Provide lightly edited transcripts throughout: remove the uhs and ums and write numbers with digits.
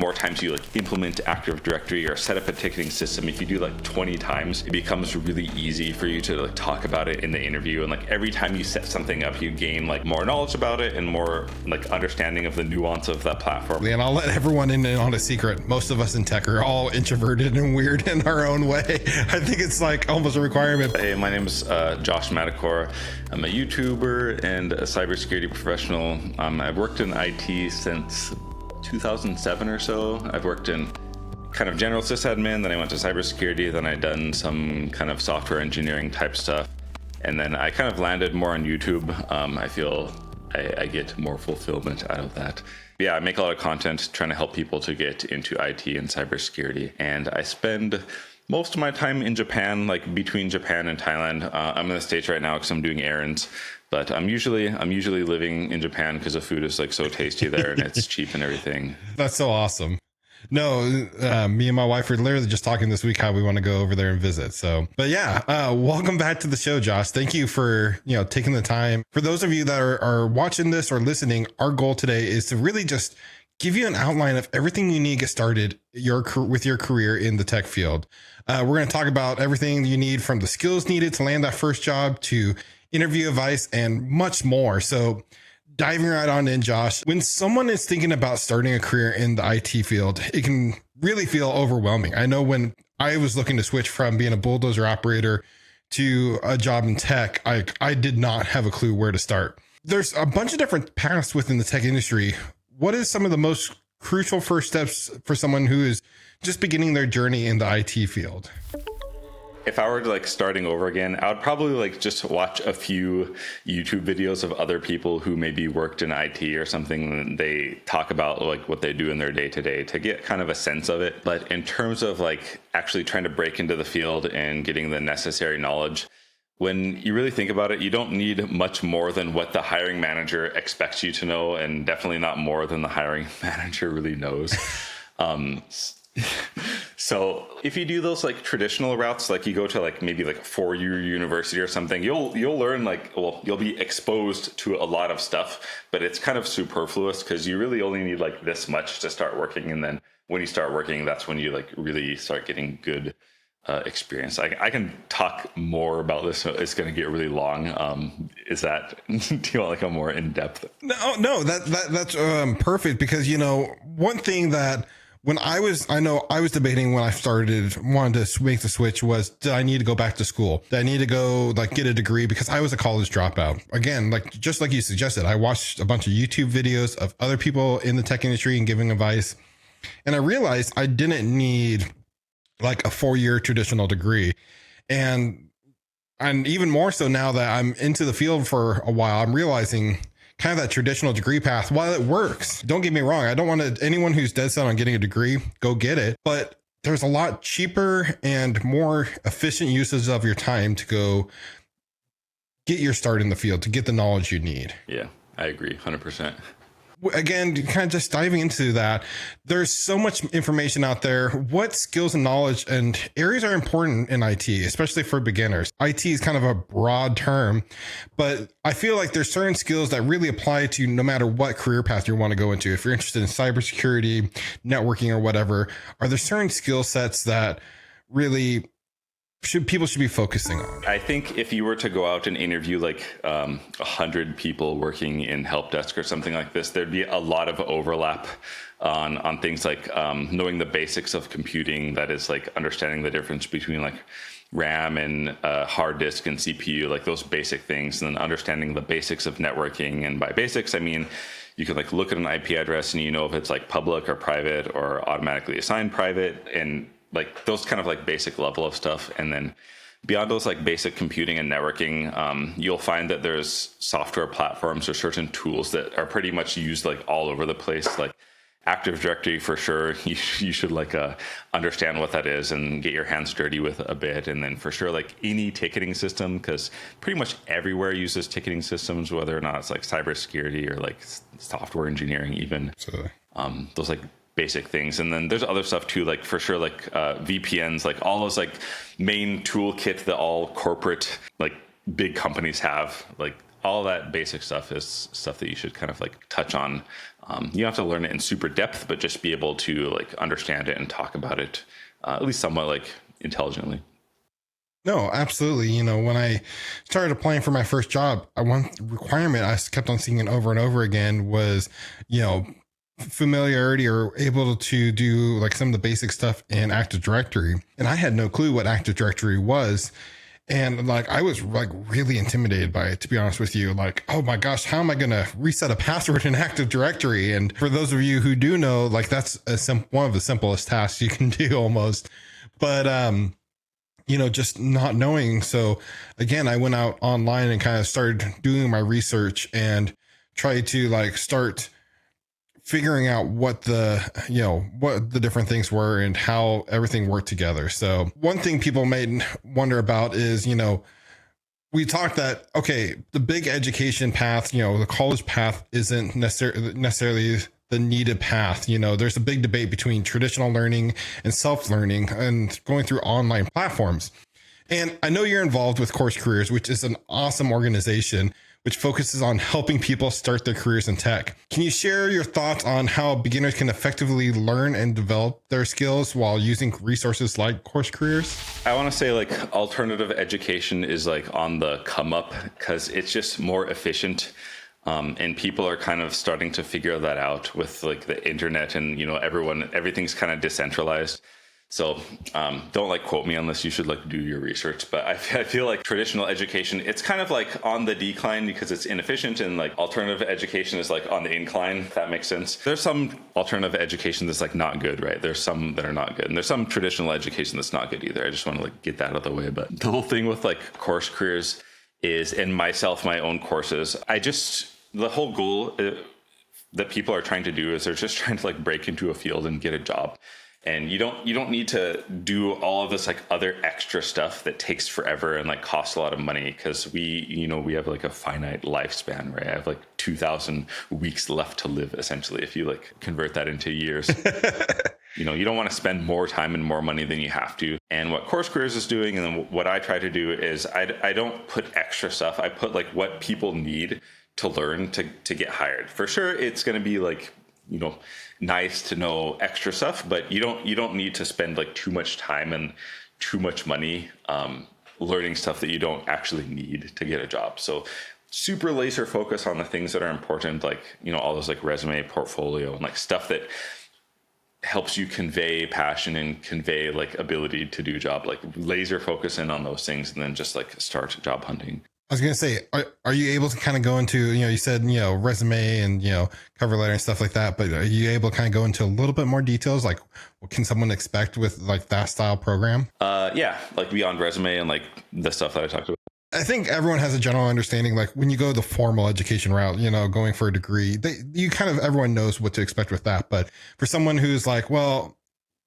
more times you like implement Active Directory or set up a ticketing system, if you do like 20 times, it becomes really easy for you to like talk about it in the interview. And like every time you set something up, you gain like more knowledge about it and more like understanding of the nuance of that platform. And I'll let everyone in on a secret. Most of us in tech are all introverted and weird in our own way. I think it's like almost a requirement. Hey, my name is Josh Madakor. I'm a YouTuber and a cybersecurity professional. I've worked in IT since 2007 or so. I've worked in kind of general sysadmin, then I went to cybersecurity, then I'd done some kind of software engineering type stuff. And then I kind of landed more on YouTube. I feel I get more fulfillment out of that. Yeah, I make a lot of content trying to help people to get into IT and cybersecurity. And I spend most of my time in Japan, like between Japan and Thailand. I'm in the States right now because I'm doing errands. But I'm usually living in Japan because the food is like so tasty there and it's cheap and everything. That's so awesome. No, me and my wife were literally just talking this week how we want to go over there and visit. So, but yeah, welcome back to the show, Josh. Thank you for, taking the time. For those of you that are watching this or listening, our goal today is to really just give you an outline of everything you need to get started with your career in the tech field. We're going to talk about everything you need, from the skills needed to land that first job to interview advice and much more. So diving right on in, Josh, when someone is thinking about starting a career in the IT field, it can really feel overwhelming. I know when I was looking to switch from being a bulldozer operator to a job in tech, I did not have a clue where to start. There's a bunch of different paths within the tech industry. What is some of the most crucial first steps for someone who is just beginning their journey in the IT field? If I were to like starting over again, I would probably like just watch a few YouTube videos of other people who maybe worked in IT or something, and they talk about like what they do in their day to day to get kind of a sense of it. But in terms of like actually trying to break into the field and getting the necessary knowledge, when you really think about it, you don't need much more than what the hiring manager expects you to know, and definitely not more than the hiring manager really knows. So if you do those like traditional routes, like you go to like maybe like a 4-year university or something, you'll learn you'll be exposed to a lot of stuff, but it's kind of superfluous because you really only need like this much to start working. And then when you start working, that's when you like really start getting good experience. I can talk more about this. It's going to get really long. Do you want like a more in-depth? No, that's perfect, because, one thing that when I was debating when I wanted to make the switch was, did I need to go back to school? Did I need to go like get a degree? Because I was a college dropout. Again, just like you suggested, I watched a bunch of YouTube videos of other people in the tech industry and giving advice. And I realized I didn't need like a 4-year traditional degree. And even more so now that I'm into the field for a while, I'm realizing kind of that traditional degree path, while it works, don't get me wrong, I don't want anyone who's dead set on getting a degree, go get it. But there's a lot cheaper and more efficient uses of your time to go get your start in the field, to get the knowledge you need. Yeah, I agree 100%. Again, kind of just diving into that, there's so much information out there. What skills and knowledge and areas are important in IT, especially for beginners? IT is kind of a broad term, but I feel like there's certain skills that really apply to no matter what career path you want to go into. If you're interested in cybersecurity, networking, or whatever, are there certain skill sets that really people should be focusing on? I think if you were to go out and interview like 100 people working in help desk or something like this, there'd be a lot of overlap on things like knowing the basics of computing. That is like understanding the difference between like RAM and hard disk and CPU, like those basic things, and then understanding the basics of networking. And by basics, I mean you can like look at an IP address and you know if it's like public or private or automatically assigned private, and like those kind of like basic level of stuff. And then beyond those like basic computing and networking, you'll find that there's software platforms or certain tools that are pretty much used like all over the place. Like Active Directory, for sure, you should like understand what that is and get your hands dirty with a bit. And then for sure, like any ticketing system, because pretty much everywhere uses ticketing systems, whether or not it's like cybersecurity or like software engineering even. Absolutely. Those like basic things. And then there's other stuff too, like for sure, like VPNs, like all those like main toolkit that all corporate like big companies have, like all that basic stuff is stuff that you should kind of like touch on. You don't have to learn it in super depth, but just be able to like understand it and talk about it at least somewhat like intelligently. No, absolutely. When I started applying for my first job, one requirement I kept on seeing over and over again was, familiarity or able to do like some of the basic stuff in Active Directory. And I had no clue what Active Directory was. And like, I was like really intimidated by it, to be honest with you. Like, oh my gosh, how am I going to reset a password in Active Directory? And for those of you who do know, like that's one of the simplest tasks you can do almost. But, just not knowing. So again, I went out online and kind of started doing my research and tried to like start figuring out what the different things were and how everything worked together. So one thing people may wonder about is, we talked that, okay, the big education path, the college path isn't necessarily the needed path. There's a big debate between traditional learning and self-learning and going through online platforms. And I know you're involved with Course Careers, which is an awesome organization which focuses on helping people start their careers in tech. Can you share your thoughts on how beginners can effectively learn and develop their skills while using resources like Course Careers? I want to say like alternative education is like on the come up because it's just more efficient. And people are kind of starting to figure that out with like the internet and, everything's kind of decentralized. So don't like quote me unless you should like do your research. But I feel like traditional education, it's kind of like on the decline because it's inefficient, and like alternative education is like on the incline, if that makes sense. There's some alternative education that's like not good, right? There's some that are not good. And there's some traditional education that's not good either. I just want to like get that out of the way. But the whole thing with like Course Careers is, in my own courses, the whole goal that people are trying to do is they're just trying to like break into a field and get a job. And you don't need to do all of this like other extra stuff that takes forever and like costs a lot of money, because we have like a finite lifespan, right? I have like 2,000 weeks left to live, essentially, if you like convert that into years. You don't want to spend more time and more money than you have to. And what Course Careers is doing, and then what I try to do is I don't put extra stuff. I put like what people need to learn to get hired. For sure, it's going to be like, nice to know extra stuff, but you don't need to spend like too much time and too much money learning stuff that you don't actually need to get a job. So super laser focus on the things that are important, like, all those like resume, portfolio, and like stuff that helps you convey passion and convey like ability to do job, like laser focus in on those things, and then just like start job hunting. I was going to say, are you able to kind of go into, you said, resume and, cover letter and stuff like that, but are you able to kind of go into a little bit more details? Like what can someone expect with like that style program? Yeah, like beyond resume and like the stuff that I talked about. I think everyone has a general understanding, like when you go the formal education route, going for a degree, everyone knows what to expect with that. But for someone who's like, well,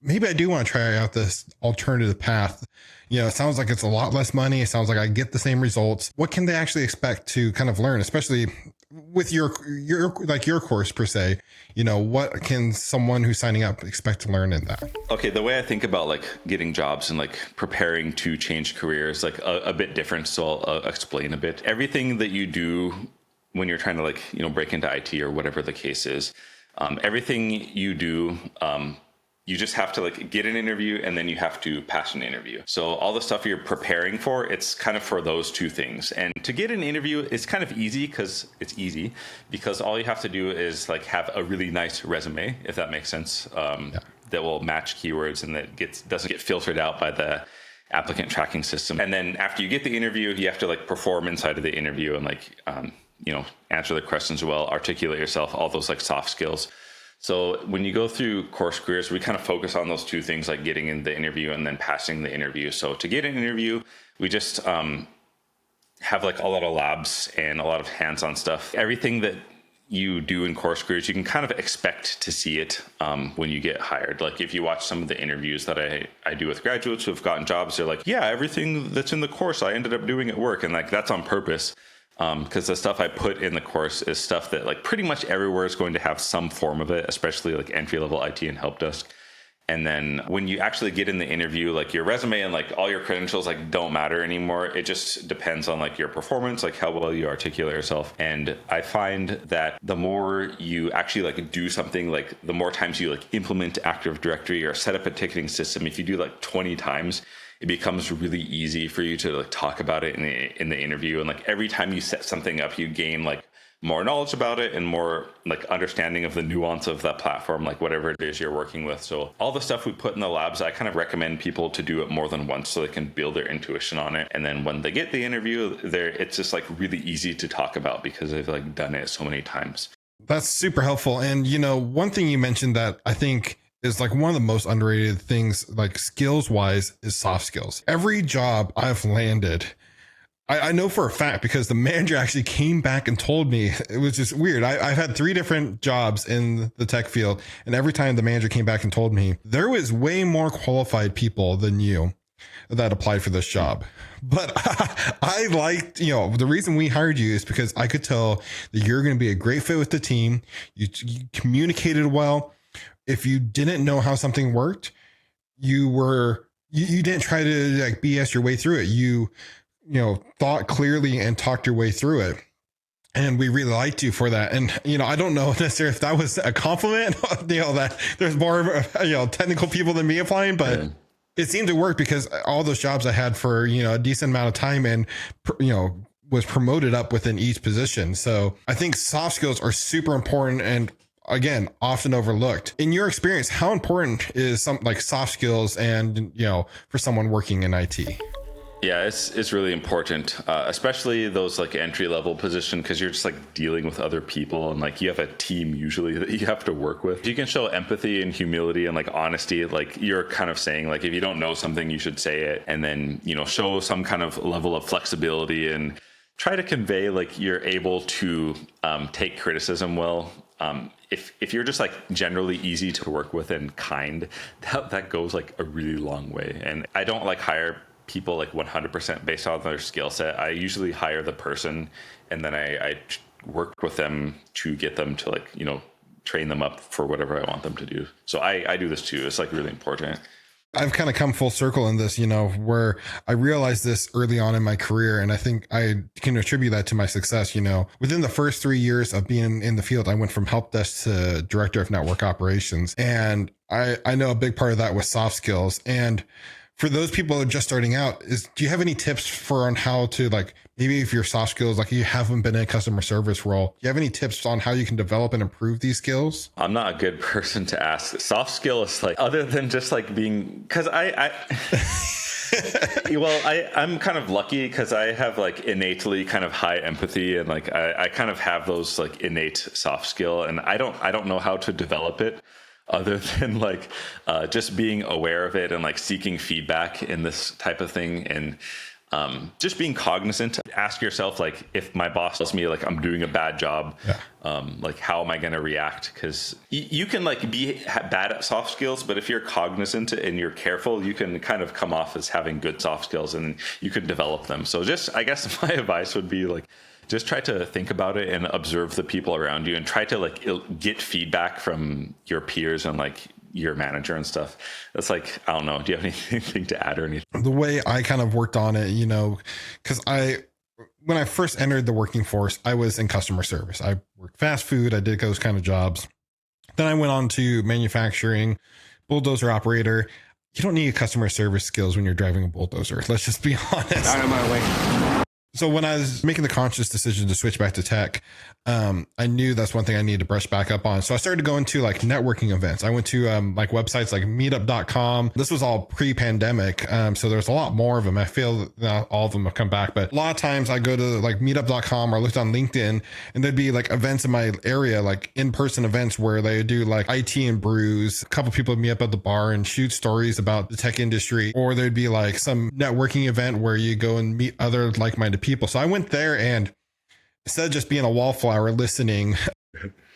maybe I do want to try out this alternative path. It sounds like it's a lot less money. It sounds like I get the same results. What can they actually expect to kind of learn, especially with your course per se? What can someone who's signing up expect to learn in that? Okay, the way I think about like getting jobs and like preparing to change careers, like a bit different. So I'll explain a bit. Everything that you do when you're trying to like, break into IT or whatever the case is, everything you do, you just have to like get an interview, and then you have to pass an interview. So all the stuff you're preparing for, it's kind of for those two things. And to get an interview, it's kind of easy because all you have to do is like have a really nice resume, if that makes sense, that will match keywords and that doesn't get filtered out by the applicant tracking system. And then after you get the interview, you have to like perform inside of the interview and like, answer the questions well, articulate yourself, all those like soft skills. So when you go through Course Careers, we kind of focus on those two things, like getting in the interview and then passing the interview. So to get an interview, we just have like a lot of labs and a lot of hands-on stuff. Everything that you do in Course Careers, you can kind of expect to see it when you get hired. Like if you watch some of the interviews that I do with graduates who have gotten jobs, they're like, yeah, everything that's in the course, I ended up doing at work. And like that's on purpose. Because the stuff I put in the course is stuff that like pretty much everywhere is going to have some form of it, especially like entry-level IT and help desk. And then when you actually get in the interview, like your resume and like all your credentials like don't matter anymore. It just depends on like your performance, like how well you articulate yourself. And I find that the more you actually like do something, like the more times you like implement Active Directory or set up a ticketing system, if you do like 20 times, it becomes really easy for you to like talk about it in the interview. And like every time you set something up, you gain like more knowledge about it and more like understanding of the nuance of that platform, like whatever it is you're working with. So all the stuff we put in the labs, I kind of recommend people to do it more than once so they can build their intuition on it. And then when they get the interview there, it's just like really easy to talk about because they've like done it so many times. That's super helpful. And, one thing you mentioned that I think is like one of the most underrated things, like skills wise, is soft skills. Every job I've landed, I know for a fact because the manager actually came back and told me. It was just weird. I've had 3 different jobs in the tech field, and every time the manager came back and told me there was way more qualified people than you that applied for this job. But I liked, the reason we hired you is because I could tell that you're going to be a great fit with the team. You communicated well. If you didn't know how something worked, you didn't try to like BS your way through it. You thought clearly and talked your way through it. And we really liked you for that. And, I don't know necessarily if that was a compliment, that there's more, technical people than me applying, but it seemed to work because all those jobs I had for, a decent amount of time and, was promoted up within each position. So I think soft skills are super important and, again, often overlooked. In your experience, how important is some like soft skills and, for someone working in IT? Yeah, it's really important, especially those like entry level position, because you're just like dealing with other people and like you have a team usually that you have to work with. You can show empathy and humility and like honesty, like you're kind of saying like if you don't know something, you should say it, and then show some kind of level of flexibility and try to convey like you're able to take criticism well. If you're just like generally easy to work with and kind, that goes like a really long way. And I don't like hire people like 100% based on their skill set. I usually hire the person and then I work with them to get them to like, train them up for whatever I want them to do. So I do this too. It's like really important. I've kind of come full circle in this, where I realized this early on in my career. And I think I can attribute that to my success. Within the first 3 years of being in the field, I went from help desk to director of network operations. And I know a big part of that was soft skills. And for those people who are just starting out, do you have any tips on how to, like, maybe if your soft skills, like you haven't been in a customer service role, do you have any tips on how you can develop and improve these skills? I'm not a good person to ask. Soft skills, like other than just like being, because I'm kind of lucky because I have like innately kind of high empathy and like I kind of have those like innate soft skill, and I don't know how to develop it other than like just being aware of it and like seeking feedback in this type of thing, and just being cognizant. Ask yourself, like, if my boss tells me like I'm doing a bad job, like how am I going to react? Because you can like be bad at soft skills, but if you're cognizant and you're careful, you can kind of come off as having good soft skills and you can develop them. So just, I guess my advice would be like, just try to think about it and observe the people around you and try to like get feedback from your peers and like your manager and stuff. That's like, I don't know. Do you have anything to add or anything? The way I kind of worked on it, because when I first entered the working force, I was in customer service. I worked fast food. I did those kind of jobs. Then I went on to manufacturing, bulldozer operator. You don't need customer service skills when you're driving a bulldozer. Let's just be honest. Out of my way. So when I was making the conscious decision to switch back to tech, I knew that's one thing I needed to brush back up on. So I started going to like networking events. I went to like websites like meetup.com. This was all pre-pandemic. So there's a lot more of them. I feel that all of them have come back, but a lot of times I go to like meetup.com or looked on LinkedIn, and there'd be like events in my area, like in-person events where they do like IT and brews. A couple people would meet up at the bar and shoot stories about the tech industry, or there'd be like some networking event where you go and meet other like-minded people. So I went there, and instead of just being a wallflower listening,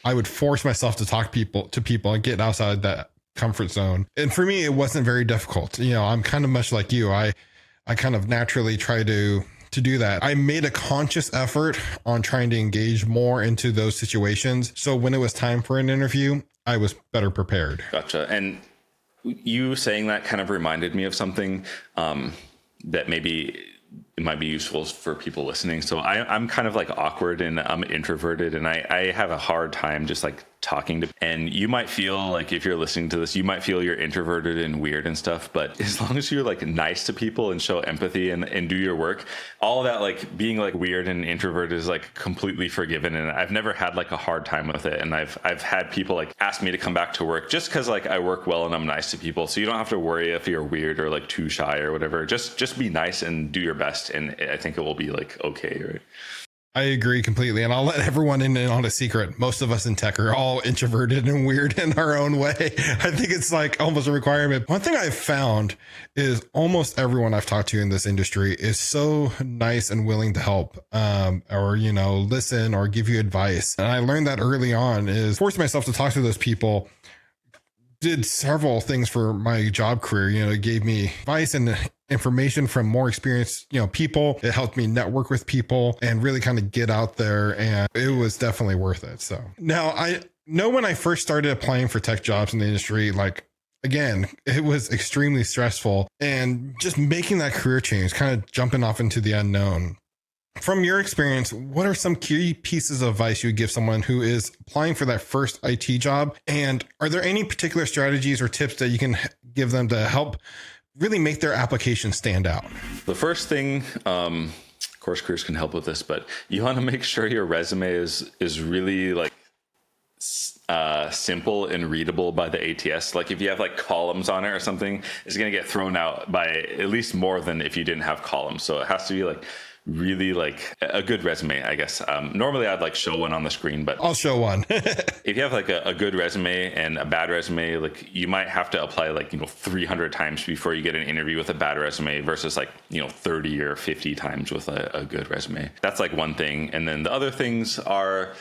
I would force myself to talk to people and get outside that comfort zone. And for me, it wasn't very difficult. I'm kind of much like you. I kind of naturally try to do that. I made a conscious effort on trying to engage more into those situations. So when it was time for an interview, I was better prepared. Gotcha. And you saying that kind of reminded me of something that maybe it might be useful for people listening. So I'm kind of like awkward and I'm introverted, and I have a hard time just like talking to, and you might feel like if you're listening to this, you might feel you're introverted and weird and stuff, but as long as you're like nice to people and show empathy and do your work, all of that, like being like weird and introverted is like completely forgiven. And I've never had like a hard time with it. And I've had people like ask me to come back to work just because like I work well and I'm nice to people. So you don't have to worry if you're weird or like too shy or whatever. Just be nice and do your best. And I think it will be like okay, right? I agree completely. And I'll let everyone in on a secret. Most of us in tech are all introverted and weird in our own way. I think it's like almost a requirement. One thing I've found is almost everyone I've talked to in this industry is so nice and willing to help, or, listen or give you advice. And I learned that early on is forcing myself to talk to those people. Did several things for my job career. It gave me advice and information from more experienced, people. It helped me network with people and really kind of get out there. And it was definitely worth it. So now I know when I first started applying for tech jobs in the industry, like, again, it was extremely stressful, and just making that career change, kind of jumping off into the unknown. From your experience, what are some key pieces of advice you would give someone who is applying for that first IT job? And are there any particular strategies or tips that you can give them to help really make their application stand out? The first thing, of course, careers can help with this, but you want to make sure your resume is really like simple and readable by the ATS. Like if you have like columns on it or something, it's going to get thrown out by at least more than if you didn't have columns. So it has to be like really like a good resume, I guess. Normally I'd like show one on the screen, but I'll show one. If you have like a good resume and a bad resume, like you might have to apply like, 300 times before you get an interview with a bad resume versus like, 30 or 50 times with a good resume. That's like one thing. And then the other things are,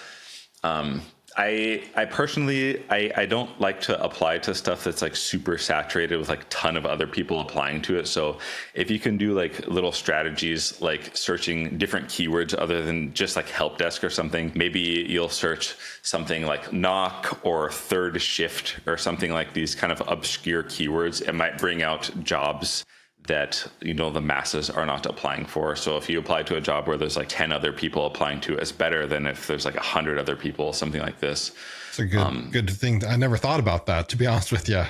I personally, I don't like to apply to stuff that's like super saturated with like a ton of other people applying to it. So if you can do like little strategies, like searching different keywords other than just like help desk or something, maybe you'll search something like knock or third shift or something like these kind of obscure keywords. It might bring out jobs that the masses are not applying for. So if you apply to a job where there's like 10 other people applying to it, it's better than if there's like 100 other people, something like this. It's a good thing. I never thought about that, to be honest with you.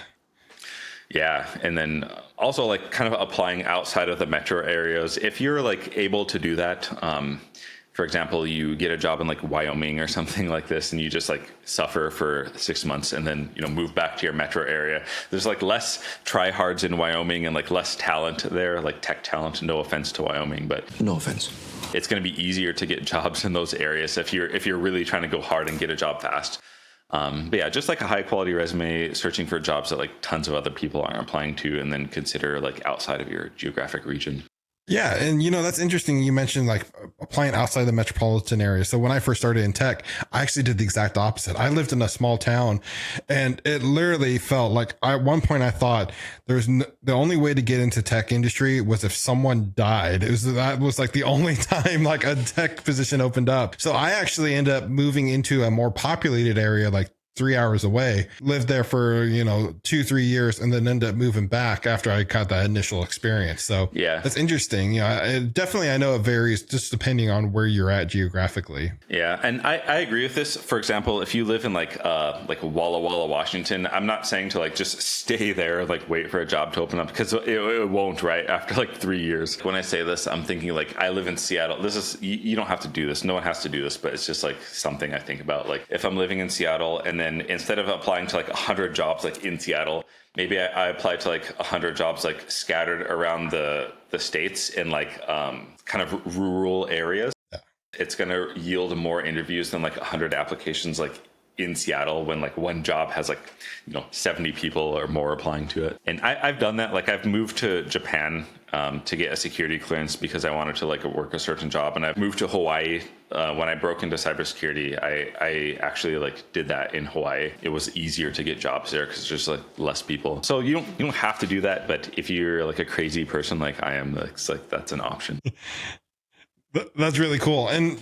Yeah. And then also like kind of applying outside of the metro areas. If you're like able to do that, for example, you get a job in like Wyoming or something like this, and you just like suffer for 6 months and then, move back to your metro area. There's like less tryhards in Wyoming and like less talent there, like tech talent. No offense to Wyoming, but no offense. It's going to be easier to get jobs in those areas if you're really trying to go hard and get a job fast. But yeah, just like a high quality resume, searching for jobs that like tons of other people aren't applying to, and then consider like outside of your geographic region. Yeah. And, that's interesting. You mentioned like applying outside the metropolitan area. So when I first started in tech, I actually did the exact opposite. I lived in a small town, and it literally felt like at one point I thought the only way to get into tech industry was if someone died. That was like the only time like a tech position opened up. So I actually ended up moving into a more populated area, like 3 hours away, lived there for, 2-3 years, and then ended up moving back after I got that initial experience. So yeah, that's interesting. Definitely, I know it varies just depending on where you're at geographically. Yeah. And I agree with this. For example, if you live in like Walla Walla, Washington, I'm not saying to like just stay there, like wait for a job to open up, because it won't, right? After like 3 years. When I say this, I'm thinking like I live in Seattle. This is, you don't have to do this. No one has to do this, but it's just like something I think about. Like if I'm living in Seattle, and then instead of applying to like 100 jobs like in Seattle, maybe I apply to like 100 jobs like scattered around the states in like kind of rural areas. Yeah. It's going to yield more interviews than like 100 applications like in Seattle, when like one job has like 70 people or more applying to it. And I've done that. Like I've moved to Japan to get a security clearance because I wanted to like work a certain job, and I've moved to Hawaii. When I broke into cybersecurity, I actually like did that in Hawaii. It was easier to get jobs there because there's like less people. So you don't have to do that, but if you're like a crazy person like I am, it's like that's an option. That's really cool. And,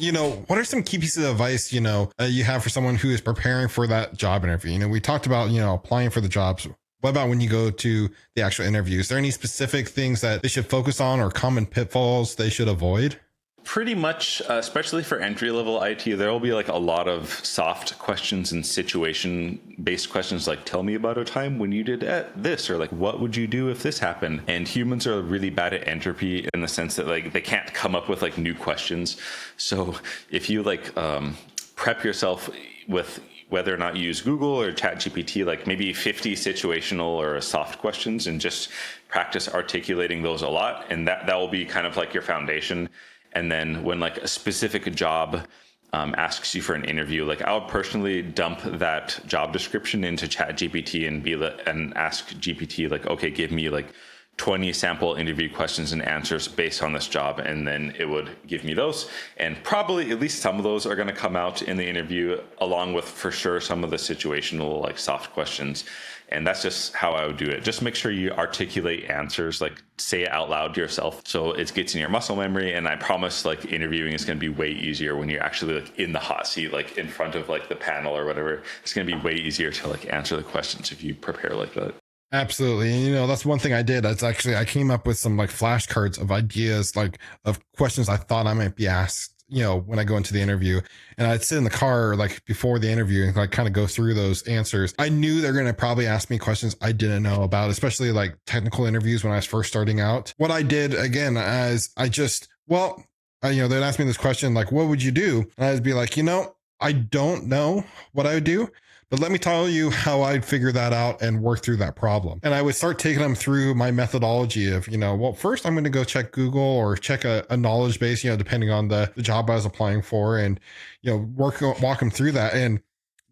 what are some key pieces of advice, you have for someone who is preparing for that job interview? We talked about, applying for the jobs. What about when you go to the actual interview? Is there any specific things that they should focus on or common pitfalls they should avoid? Pretty much, especially for entry-level IT, there will be like a lot of soft questions and situation-based questions, like tell me about a time when you did this, or like what would you do if this happened? And humans are really bad at entropy in the sense that like they can't come up with like new questions. So if you like prep yourself with whether or not you use Google or ChatGPT, like maybe 50 situational or soft questions, and just practice articulating those a lot, and that will be kind of like your foundation. And then when like a specific job asks you for an interview, like I would personally dump that job description into ChatGPT and ask GPT like, okay, give me like 20 sample interview questions and answers based on this job, and then it would give me those. And probably at least some of those are going to come out in the interview, along with for sure some of the situational like soft questions. And that's just how I would do it. Just make sure you articulate answers, like say it out loud to yourself, so it gets in your muscle memory. And I promise, like interviewing is going to be way easier when you're actually like in the hot seat, like in front of like the panel or whatever. It's going to be way easier to like answer the questions if you prepare like that. Absolutely. And, you know, that's one thing I did. That's actually, I came up with some like flashcards of ideas, like of questions I thought I might be asked, you know, when I go into the interview. And I'd sit in the car like before the interview and like kind of go through those answers. I knew they're going to probably ask me questions I didn't know about, especially like technical interviews when I was first starting out. What I did again, as I just, you know, they'd ask me this question, like, what would you do? And I'd be like, you know, I don't know what I would do, but let me tell you how I'd figure that out and work through that problem. And I would start taking them through my methodology of, you know, well, first I'm going to go check Google or check a knowledge base, you know, depending on the job I was applying for, and, you know, walk them through that. And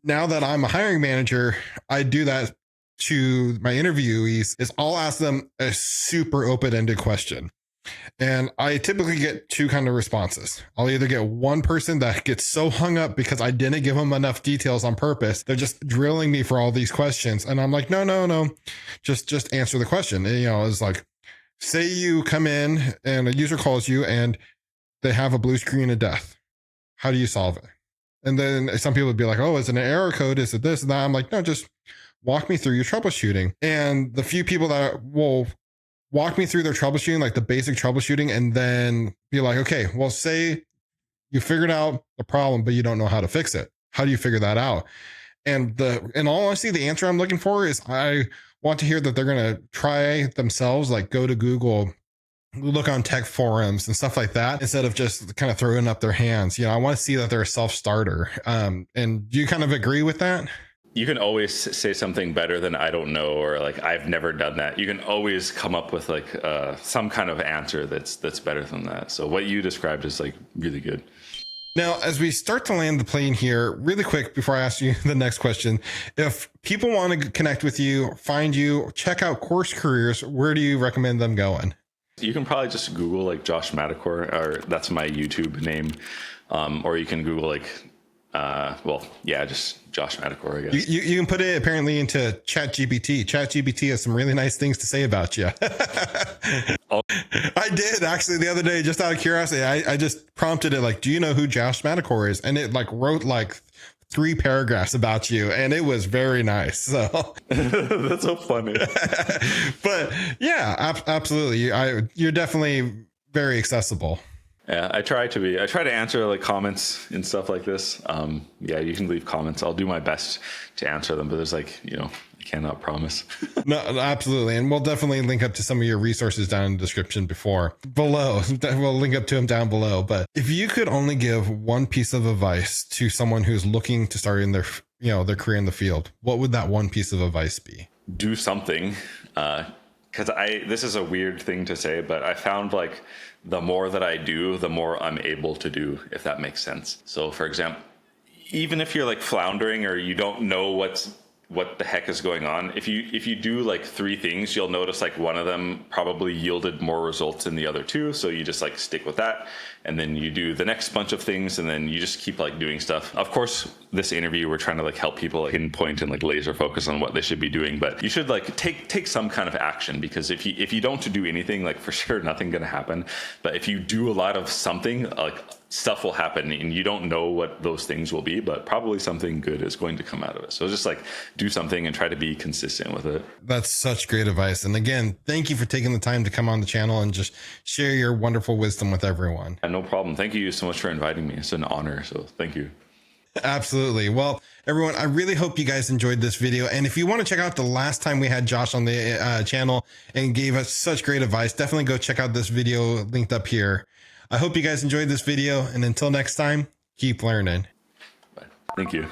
now that I'm a hiring manager, I do that to my interviewees is I'll ask them a super open-ended question. And I typically get two kind of responses. I'll either get one person that gets so hung up because I didn't give them enough details on purpose. They're just drilling me for all these questions. And I'm like, no, just answer the question. And, you know, it's like, say you come in and a user calls you and they have a blue screen of death. How do you solve it? And then some people would be like, oh, is it an error code? Is it this and that? I'm like, no, just walk me through your troubleshooting. And the few people that will walk me through their troubleshooting, like the basic troubleshooting, and then be like, okay, well, say you figured out the problem, but you don't know how to fix it. How do you figure that out? And in all honesty, the answer I'm looking for is I want to hear that they're going to try themselves, like go to Google, look on tech forums and stuff like that, instead of just kind of throwing up their hands. You know, I want to see that they're a self-starter. And do you kind of agree with that? You can always say something better than I don't know, or like I've never done that. You can always come up with like some kind of answer that's better than that. So what you described is like really good. Now, as we start to land the plane here, really quick before I ask you the next question, if people want to connect with you, find you, check out Course Careers, where do you recommend them going? You can probably just Google like Josh Madakor, or that's my YouTube name, or you can Google like just Josh Madakor, I guess. You can put it apparently into ChatGPT. ChatGPT has some really nice things to say about you. I did actually the other day, just out of curiosity. I just prompted it like, do you know who Josh Madakor is? And it like wrote like 3 paragraphs about you, and it was very nice. So that's so funny. But yeah, absolutely. You're definitely very accessible. Yeah, I try to answer like comments and stuff like this. Yeah, you can leave comments. I'll do my best to answer them, but there's like, you know, I cannot promise. No, absolutely. And we'll definitely link up to some of your resources down in the description below. We'll link up to them down below. But if you could only give one piece of advice to someone who's looking to start in their career in the field, what would that one piece of advice be? Do something. Because this is a weird thing to say, but I found like the more that I do, the more I'm able to do, if that makes sense. So for example, even if you're like floundering or you don't know what the heck is going on, if you do like 3 things, you'll notice like one of them probably yielded more results than the other 2. So you just like stick with that. And then you do the next bunch of things, and then you just keep like doing stuff. Of course, this interview, we're trying to like help people like pinpoint and like laser focus on what they should be doing, but you should like take some kind of action, because if you don't do anything, like for sure, nothing gonna happen. But if you do a lot of something, like stuff will happen and you don't know what those things will be, but probably something good is going to come out of it. So just like do something and try to be consistent with it. That's such great advice. And again, thank you for taking the time to come on the channel and just share your wonderful wisdom with everyone. And no problem. Thank you so much for inviting me. It's an honor. So thank you. Absolutely. Well, everyone, I really hope you guys enjoyed this video. And if you want to check out the last time we had Josh on the channel and gave us such great advice, definitely go check out this video linked up here. I hope you guys enjoyed this video. And until next time, keep learning. Bye. Thank you.